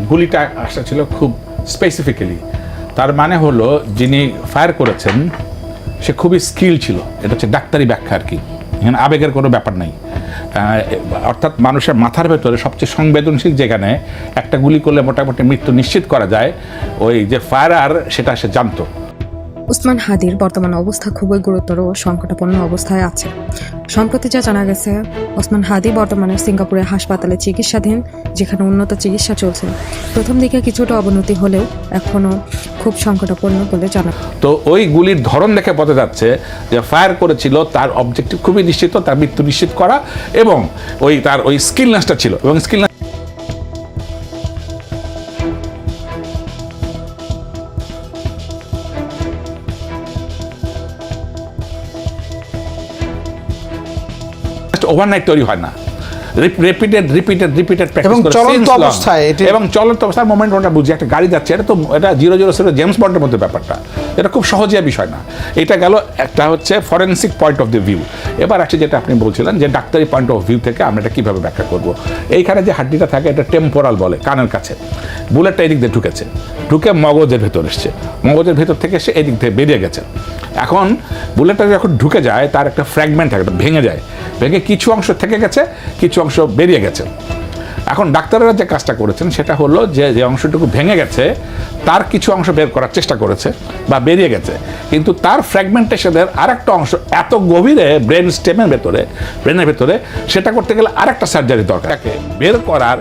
গুলিটা আসা ছিল খুব স্পেসিফিক্যালি, তার মানে হলো যিনি ফায়ার করেছেন সে খুবই স্কিল ছিল। এটা হচ্ছে ডাক্তারি ব্যাখ্যা আর কি, এখানে আবেগের কোনো ব্যাপার নাই। অর্থাৎ মানুষের মাথার ভেতরে সবচেয়ে সংবেদনশীল যেখানে একটা গুলি করলে মোটামুটি মৃত্যু নিশ্চিত করা যায়, ওই যে ফায়ার সেটা সে জানতো। ওসমান হাদির বর্তমান অবস্থা খুবই গুরুতর ও সংকটাপন্ন অবস্থায় আছে। সম্প্রতি যা জানা গেছে, ওসমান হাদি বর্তমানে সিঙ্গাপুরের হাসপাতালে চিকিৎসাধীন, যেখানে উন্নত চিকিৎসা চলছে। প্রথম দিকে কিছুটা অবনতি হলেও এখনও খুব সংকটাপন্ন বলে জানা। তো ওই গুলির ধরন দেখে বোঝা যাচ্ছে যে ফায়ার করেছিল তার অবজেক্টিভ খুবই নিশ্চিত, তার মৃত্যু নিশ্চিত করা, এবং তার ওই স্কিলনেসটা ছিল, এবং স্কিলনেস ওভারনাইট তৈরি হয় না, রিপিটেড এবং চলন্ত অবস্থায় এবং চলন্ত অবস্থার মোমেন্ট ওটা বুঝি। একটা গাড়ি যাচ্ছে, এটা তো এটা 007 জেমস বন্ডের মধ্যে ব্যাপারটা, এটা খুব সহজে বিষয় না। এটা গেল একটা হচ্ছে forensic point of the view. এবার আছে যেটা আপনি বলছিলেন যে ডাক্তারি পয়েন্ট অফ ভিউ থেকে আমরা এটা কীভাবে ব্যাখ্যা করব। এইখানে যে হাড্ডিটা থাকে এটা টেম্পোরাল বলে, কানের কাছে। বুলেটটা এদিক দিয়ে ঢুকেছে, ঢুকে মগজের ভেতর এসছে, মগজের ভেতর থেকে এসে এদিক থেকে বেরিয়ে গেছে। এখন বুলেটটা যখন ঢুকে যায় তার একটা ফ্র্যাগমেন্ট থাকে, ভেঙে যায়, ভেঙে কিছু অংশ থেকে গেছে, কিছু অংশ বেরিয়ে গেছে। এখন ডাক্তাররা যে কাজটা করেছেন সেটা হলো যে অংশটুকু ভেঙে গেছে তার কিছু অংশ বের করার চেষ্টা করেছে বা বেরিয়ে গেছে, কিন্তু তার ফ্র্যাগমেন্টেশনের আরেকটা অংশ এত গভীরে ব্রেনের ভেতরে সেটা করতে গেলে আরেকটা সার্জারি দরকার। তাকে বের করার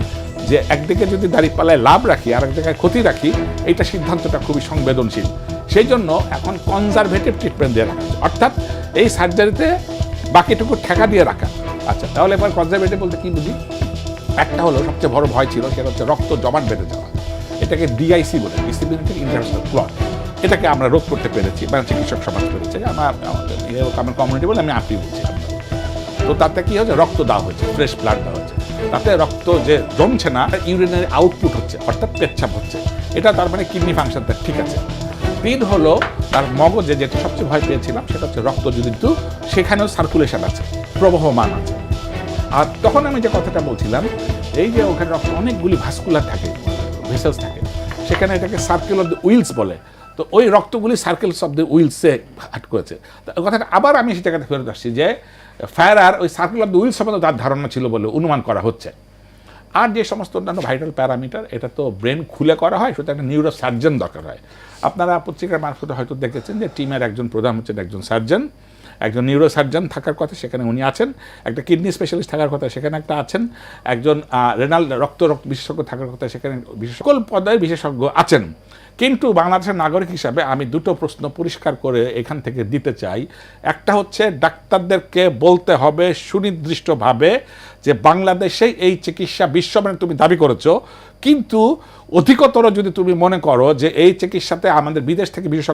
যে একদিকে যদি দাঁড়িপাল্লায় লাভ রাখি আর এক জায়গায় ক্ষতি রাখি, এইটা সিদ্ধান্তটা খুবই সংবেদনশীল। সেই জন্য এখন কনজারভেটিভ ট্রিটমেন্ট দিয়ে রাখা, অর্থাৎ এই সার্জারিতে বাকিটুকু ঠেকা দিয়ে রাখা। আচ্ছা, তাহলে এবার কনজারভেটিভ বলতে কি বুঝি? একটা হলো সবচেয়ে বড় ভয় ছিল, সেটা হচ্ছে রক্ত জমাট বেঁধে যাওয়া। এটাকে ডিআইসি বলে, ডিসিপ্লিনারি ইন্টারন্যাশনাল ক্লট। এটাকে আমরা রোধ করতে পেরেছি, মানে চিকিৎসক সমাজ পেরেছে। আমার কমিউনিটি বলে আমি আপনি বলছি। তো তাতে কি হচ্ছে, রক্ত দেওয়া হয়েছে, ফ্রেশ ব্লাড দেওয়া হয়েছে। তাতে রক্ত যে জমছে না, ইউরিনারি আউটপুট হচ্ছে, অর্থাৎ পেচ্ছাপ হচ্ছে। এটা তার মানে কিডনি ফাংশনটা ঠিক আছে। তিন হলো তার মগজে যেটা সবচেয়ে ভয় পেয়েছিলাম সেটা হচ্ছে রক্ত কিন্তু সেখানেও সার্কুলেশন আছে, প্রবাহমান আছে। আর তখন আমি যে কথাটা বলছিলাম, এই যে ওখানে রক্ত অনেকগুলি ভাস্কুলার থাকে, ভেসেলস থাকে, সেখানে এটাকে সার্কেল অফ দ্য উইলস বলে। তো ওই রক্তগুলি সার্কেলস অফ দ্য উইলসে হাট করেছে। তো কথাটা আবার আমি সেই জায়গাতে ফেরত আসছি যে ফায়ার ওই সার্কেল অফ দ্য উইলস সম্বন্ধে তার ধারণা ছিল বলে অনুমান করা হচ্ছে। আর যে সমস্ত অন্যান্য ভাইটাল প্যারামিটার, এটা তো ব্রেন খুলে করা হয়, সেটা একটা নিউরো সার্জন দরকার হয়। আপনারা পত্রিকার মারফতে হয়তো দেখেছেন যে টিমের একজন প্রধান হচ্ছেন একজন সার্জন, একজন নিউরো সার্জন থাকার কথা, সেখানে উনি আছেন। একটা কিডনি স্পেশালিস্ট থাকার কথা, সেখানে একটা আছেন। একজন রেনাল রক্ত বিশেষজ্ঞ থাকার কথা, সেখানে সকল পদের বিশেষজ্ঞ আছেন। কিন্তু বাংলাদেশের নাগরিক হিসাবে আমি দুটো প্রশ্ন পরিষ্কার করে এখান থেকে দিতে চাই। একটা হচ্ছে, ডাক্তারদেরকে বলতে হবে সুনির্দিষ্টভাবে যে বাংলাদেশে এই চিকিৎসা বিশ্বমানের তুমি দাবি করেছো, কিন্তু অধিকতর যদি তুমি মনে করো যে এই চিকিৎসাতে আমাদের বিদেশ থেকে বিশেষজ্ঞ